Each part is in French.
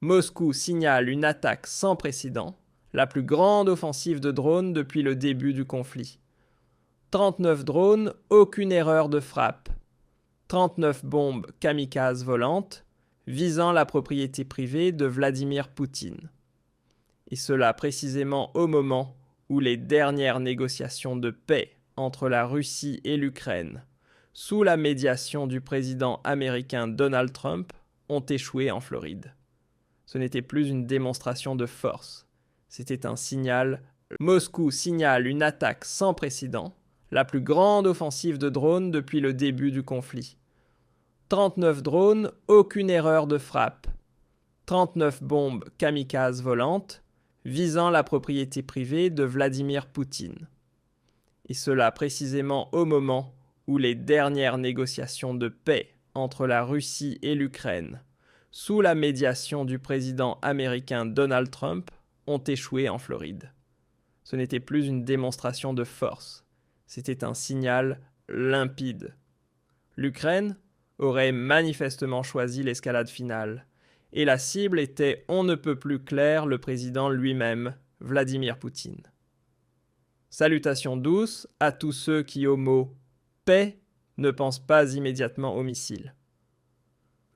Moscou signale une attaque sans précédent, la plus grande offensive de drones depuis le début du conflit. 39 drones, aucune erreur de frappe. 39 bombes kamikazes volantes visant la propriété privée de Vladimir Poutine. Et cela précisément au moment où les dernières négociations de paix entre la Russie et l'Ukraine, sous la médiation du président américain Donald Trump, ont échoué en Floride. Ce n'était plus une démonstration de force, c'était un signal. Moscou signale une attaque sans précédent, la plus grande offensive de drones depuis le début du conflit. 39 drones, aucune erreur de frappe. 39 bombes kamikazes volantes visant la propriété privée de Vladimir Poutine. Et cela précisément au moment où les dernières négociations de paix entre la Russie et l'Ukraine, sous la médiation du président américain Donald Trump, ont échoué en Floride. Ce n'était plus une démonstration de force, c'était un signal limpide. L'Ukraine aurait manifestement choisi l'escalade finale, et la cible était on ne peut plus clair le président lui-même, Vladimir Poutine. Salutations douces à tous ceux qui au mot « paix » ne pensent pas immédiatement aux missiles.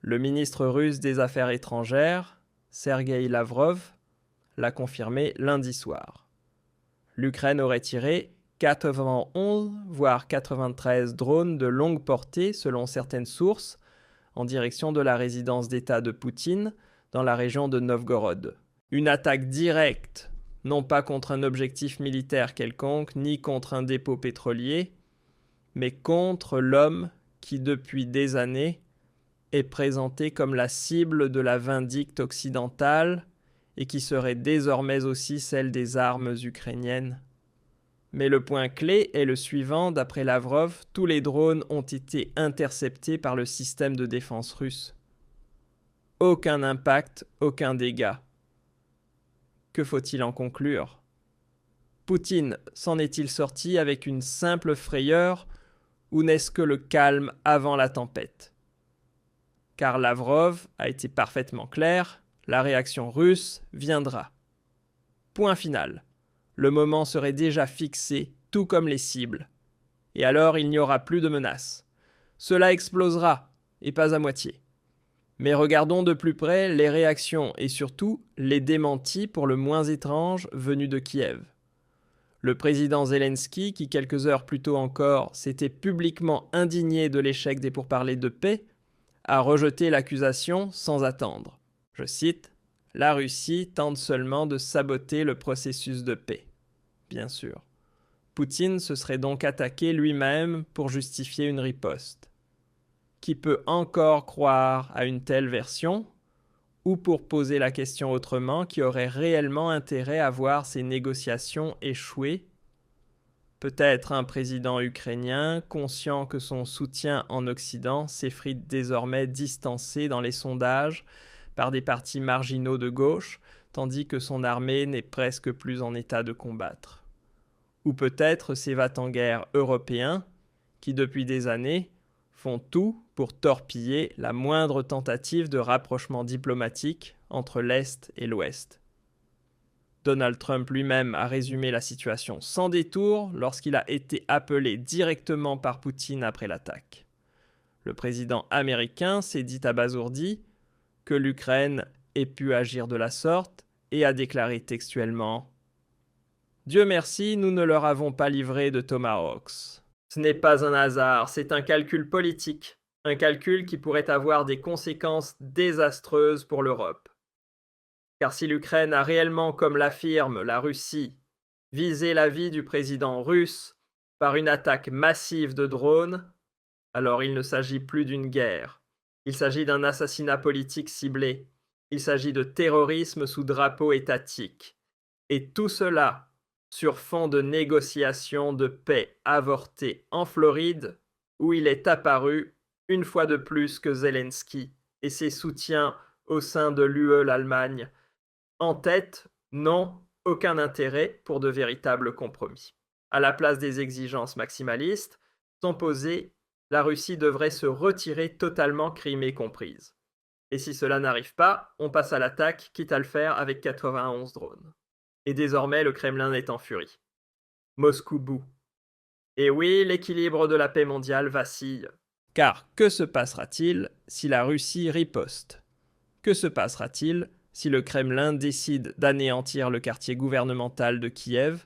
Le ministre russe des Affaires étrangères, Sergueï Lavrov, l'a confirmé lundi soir. L'Ukraine aurait tiré 91 voire 93 drones de longue portée selon certaines sources en direction de la résidence d'État de Poutine dans la région de Novgorod. Une attaque directe, non pas contre un objectif militaire quelconque ni contre un dépôt pétrolier, mais contre l'homme qui depuis des années est présenté comme la cible de la vindicte occidentale et qui serait désormais aussi celle des armes ukrainiennes. Mais le point clé est le suivant, d'après Lavrov, tous les drones ont été interceptés par le système de défense russe. Aucun impact, aucun dégât. Que faut-il en conclure ? Poutine s'en est-il sorti avec une simple frayeur ou n'est-ce que le calme avant la tempête ? Car Lavrov a été parfaitement clair, la réaction russe viendra. Point final. Le moment serait déjà fixé, tout comme les cibles. Et alors il n'y aura plus de menace. Cela explosera, et pas à moitié. Mais regardons de plus près les réactions et surtout les démentis pour le moins étranges venus de Kiev. Le président Zelensky, qui quelques heures plus tôt encore s'était publiquement indigné de l'échec des pourparlers de paix, a rejeté l'accusation sans attendre. Je cite, « La Russie tente seulement de saboter le processus de paix. » Bien sûr. Poutine se serait donc attaqué lui-même pour justifier une riposte. Qui peut encore croire à une telle version ? Ou pour poser la question autrement, qui aurait réellement intérêt à voir ces négociations échouer ? Peut-être un président ukrainien, conscient que son soutien en Occident s'effrite désormais distancé dans les sondages par des partis marginaux de gauche, tandis que son armée n'est presque plus en état de combattre. Ou peut-être ces va-t-en-guerre européens qui, depuis des années, font tout pour torpiller la moindre tentative de rapprochement diplomatique entre l'Est et l'Ouest. Donald Trump lui-même a résumé la situation sans détour lorsqu'il a été appelé directement par Poutine après l'attaque. Le président américain s'est dit abasourdi que l'Ukraine ait pu agir de la sorte et a déclaré textuellement « Dieu merci, nous ne leur avons pas livré de Tomahawks. Ce n'est pas un hasard, c'est un calcul politique, un calcul qui pourrait avoir des conséquences désastreuses pour l'Europe. Car si l'Ukraine a réellement, comme l'affirme la Russie, visé la vie du président russe par une attaque massive de drones, alors il ne s'agit plus d'une guerre. Il s'agit d'un assassinat politique ciblé. Il s'agit de terrorisme sous drapeau étatique. Et tout cela sur fond de négociations de paix avortées en Floride, où il est apparu, une fois de plus, que Zelensky et ses soutiens au sein de l'UE, l'Allemagne, en tête, n'ont aucun intérêt pour de véritables compromis. À la place des exigences maximalistes, sont posées, la Russie devrait se retirer totalement, Crimée comprise. Et si cela n'arrive pas, on passe à l'attaque, quitte à le faire avec 91 drones. Et désormais, le Kremlin est en furie. Moscou bout. Et oui, l'équilibre de la paix mondiale vacille. Car que se passera-t-il si la Russie riposte? Que se passera-t-il si le Kremlin décide d'anéantir le quartier gouvernemental de Kiev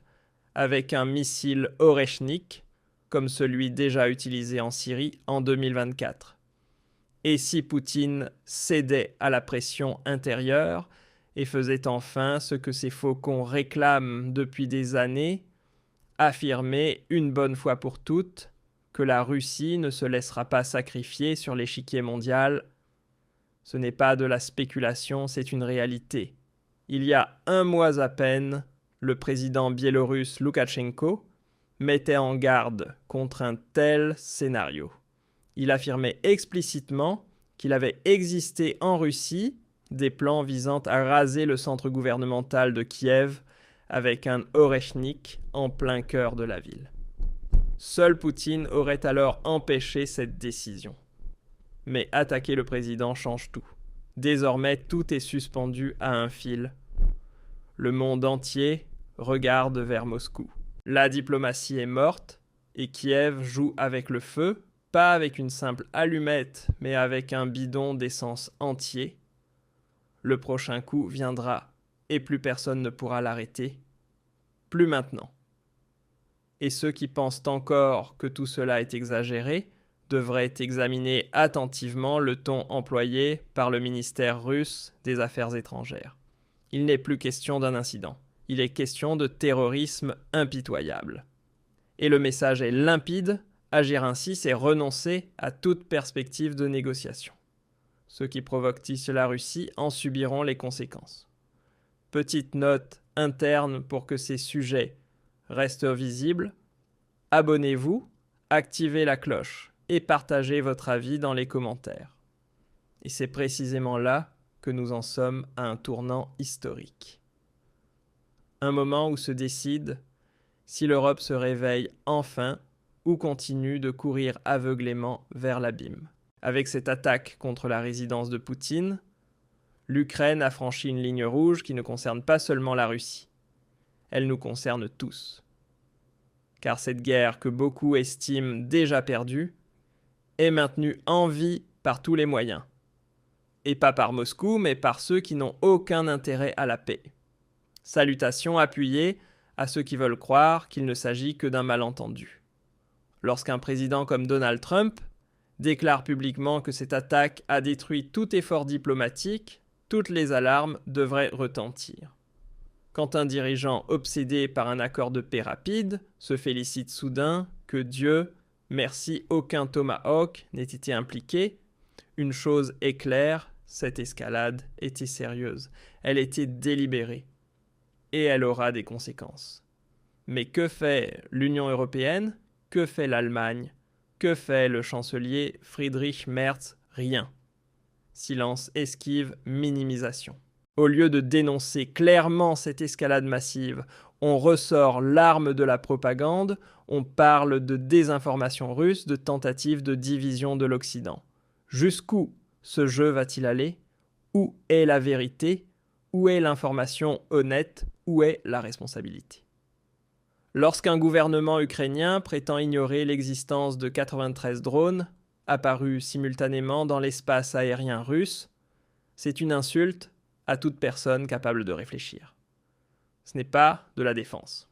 avec un missile Oreshnik, comme celui déjà utilisé en Syrie en 2024? Et si Poutine cédait à la pression intérieure et faisait enfin ce que ses faucons réclament depuis des années, affirmer une bonne fois pour toutes que la Russie ne se laissera pas sacrifier sur l'échiquier mondial? Ce n'est pas de la spéculation, c'est une réalité. Il y a un mois à peine, le président biélorusse Loukachenko mettait en garde contre un tel scénario. Il affirmait explicitement qu'il avait existé en Russie des plans visant à raser le centre gouvernemental de Kiev avec un Oreshnik en plein cœur de la ville. Seul Poutine aurait alors empêché cette décision. Mais attaquer le président change tout. Désormais, tout est suspendu à un fil. Le monde entier regarde vers Moscou. La diplomatie est morte et Kiev joue avec le feu, pas avec une simple allumette, mais avec un bidon d'essence entier. Le prochain coup viendra et plus personne ne pourra l'arrêter. Plus maintenant. Et ceux qui pensent encore que tout cela est exagéré devraient examiner attentivement le ton employé par le ministère russe des Affaires étrangères. Il n'est plus question d'un incident. Il est question de terrorisme impitoyable. Et le message est limpide, agir ainsi, c'est renoncer à toute perspective de négociation. Ceux qui provoquent la Russie en subiront les conséquences. Petite note interne pour que ces sujets restent visibles. Abonnez-vous, activez la cloche et partagez votre avis dans les commentaires. Et c'est précisément là que nous en sommes à un tournant historique. Un moment où se décide si l'Europe se réveille enfin ou continue de courir aveuglément vers l'abîme. Avec cette attaque contre la résidence de Poutine, l'Ukraine a franchi une ligne rouge qui ne concerne pas seulement la Russie. Elle nous concerne tous. Car cette guerre que beaucoup estiment déjà perdue est maintenue en vie par tous les moyens. Et pas par Moscou, mais par ceux qui n'ont aucun intérêt à la paix. Salutations appuyées à ceux qui veulent croire qu'il ne s'agit que d'un malentendu. Lorsqu'un président comme Donald Trump déclare publiquement que cette attaque a détruit tout effort diplomatique, toutes les alarmes devraient retentir. Quand un dirigeant obsédé par un accord de paix rapide se félicite soudain que Dieu, merci, aucun Tomahawk n'ait été impliqué, une chose est claire, cette escalade était sérieuse, elle était délibérée, et elle aura des conséquences. Mais que fait l'Union européenne? Que fait l'Allemagne? Que fait le chancelier Friedrich Merz? Rien. Silence, esquive, minimisation. Au lieu de dénoncer clairement cette escalade massive, on ressort l'arme de la propagande, on parle de désinformation russe, de tentative de division de l'Occident. Jusqu'où ce jeu va-t-il aller? Où est la vérité? Où est l'information honnête? Où est la responsabilité? Lorsqu'un gouvernement ukrainien prétend ignorer l'existence de 93 drones apparus simultanément dans l'espace aérien russe, c'est une insulte à toute personne capable de réfléchir. Ce n'est pas de la défense,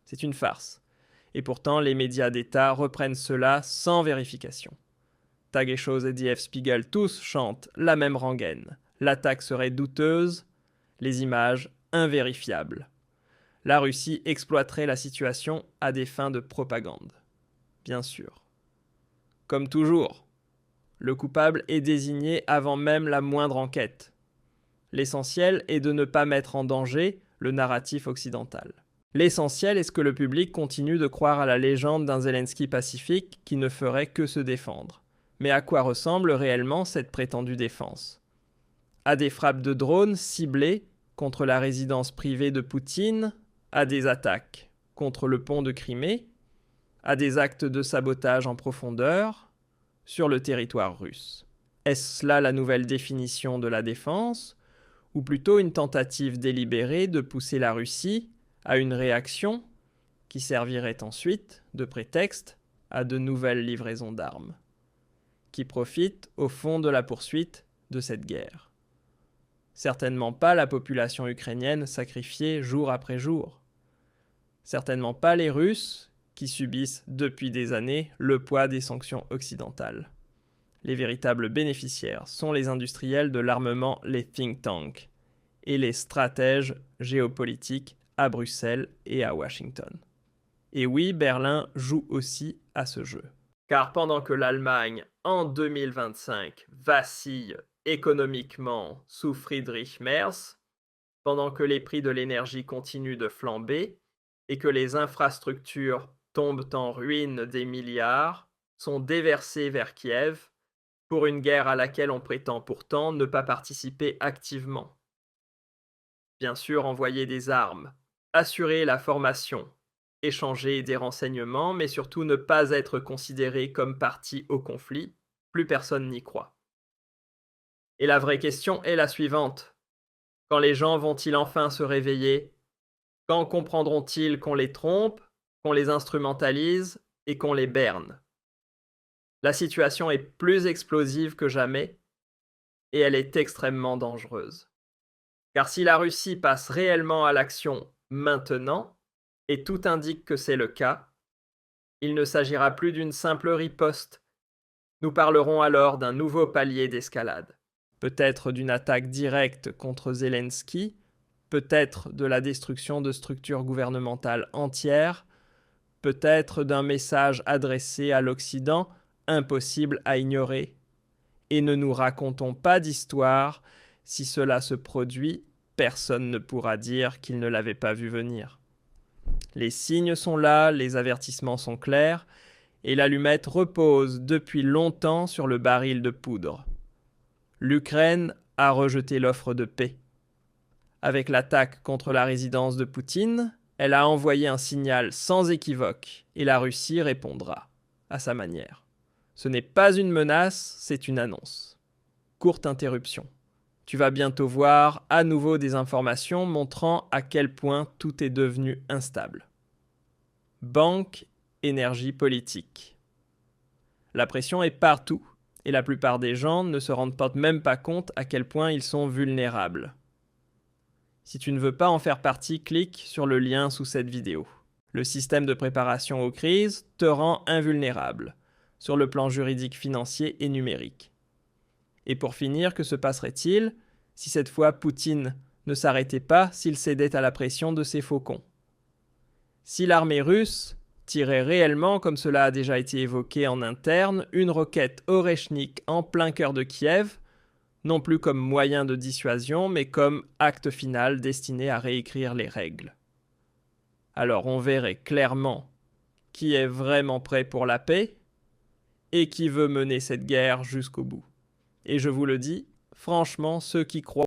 c'est une farce. Et pourtant, les médias d'État reprennent cela sans vérification. Tagesschau et Die Spiegel, tous chantent la même rengaine. L'attaque serait douteuse, les images invérifiables. La Russie exploiterait la situation à des fins de propagande. Bien sûr. Comme toujours, le coupable est désigné avant même la moindre enquête. L'essentiel est de ne pas mettre en danger le narratif occidental. L'essentiel est que le public continue de croire à la légende d'un Zelensky pacifique qui ne ferait que se défendre. Mais à quoi ressemble réellement cette prétendue défense? À des frappes de drones ciblées contre la résidence privée de Poutine, à des attaques contre le pont de Crimée, à des actes de sabotage en profondeur sur le territoire russe. Est-ce là la nouvelle définition de la défense, ou plutôt une tentative délibérée de pousser la Russie à une réaction qui servirait ensuite de prétexte à de nouvelles livraisons d'armes, qui profitent au fond de la poursuite de cette guerre? Certainement pas la population ukrainienne sacrifiée jour après jour. Certainement pas les Russes qui subissent depuis des années le poids des sanctions occidentales. Les véritables bénéficiaires sont les industriels de l'armement, les think tanks, et les stratèges géopolitiques à Bruxelles et à Washington. Et oui, Berlin joue aussi à ce jeu. Car pendant que l'Allemagne, en 2025, vacille économiquement sous Friedrich Merz, pendant que les prix de l'énergie continuent de flamber et que les infrastructures tombent en ruine des milliards, sont déversés vers Kiev pour une guerre à laquelle on prétend pourtant ne pas participer activement. Bien sûr, envoyer des armes, assurer la formation, échanger des renseignements, mais surtout ne pas être considéré comme partie au conflit, plus personne n'y croit. Et la vraie question est la suivante. Quand les gens vont-ils enfin se réveiller? Quand comprendront-ils qu'on les trompe, qu'on les instrumentalise et qu'on les berne? La situation est plus explosive que jamais et elle est extrêmement dangereuse. Car si la Russie passe réellement à l'action maintenant, et tout indique que c'est le cas, il ne s'agira plus d'une simple riposte. Nous parlerons alors d'un nouveau palier d'escalade. Peut-être d'une attaque directe contre Zelensky, peut-être de la destruction de structures gouvernementales entières, peut-être d'un message adressé à l'Occident impossible à ignorer. Et ne nous racontons pas d'histoire, si cela se produit, personne ne pourra dire qu'il ne l'avait pas vu venir. Les signes sont là, les avertissements sont clairs, et l'allumette repose depuis longtemps sur le baril de poudre. L'Ukraine a rejeté l'offre de paix. Avec l'attaque contre la résidence de Poutine, elle a envoyé un signal sans équivoque, et la Russie répondra, à sa manière. Ce n'est pas une menace, c'est une annonce. Courte interruption. Tu vas bientôt voir à nouveau des informations montrant à quel point tout est devenu instable. Banque, énergie politique. La pression est partout, et la plupart des gens ne se rendent même pas compte à quel point ils sont vulnérables. Si tu ne veux pas en faire partie, clique sur le lien sous cette vidéo. Le système de préparation aux crises te rend invulnérable, sur le plan juridique, financier et numérique. Et pour finir, que se passerait-il si cette fois Poutine ne s'arrêtait pas s'il cédait à la pression de ses faucons? Si l'armée russe tirait réellement, comme cela a déjà été évoqué en interne, une roquette Oreshnik en plein cœur de Kiev, non plus comme moyen de dissuasion, mais comme acte final destiné à réécrire les règles. Alors on verrait clairement qui est vraiment prêt pour la paix et qui veut mener cette guerre jusqu'au bout. Et je vous le dis, franchement, ceux qui croient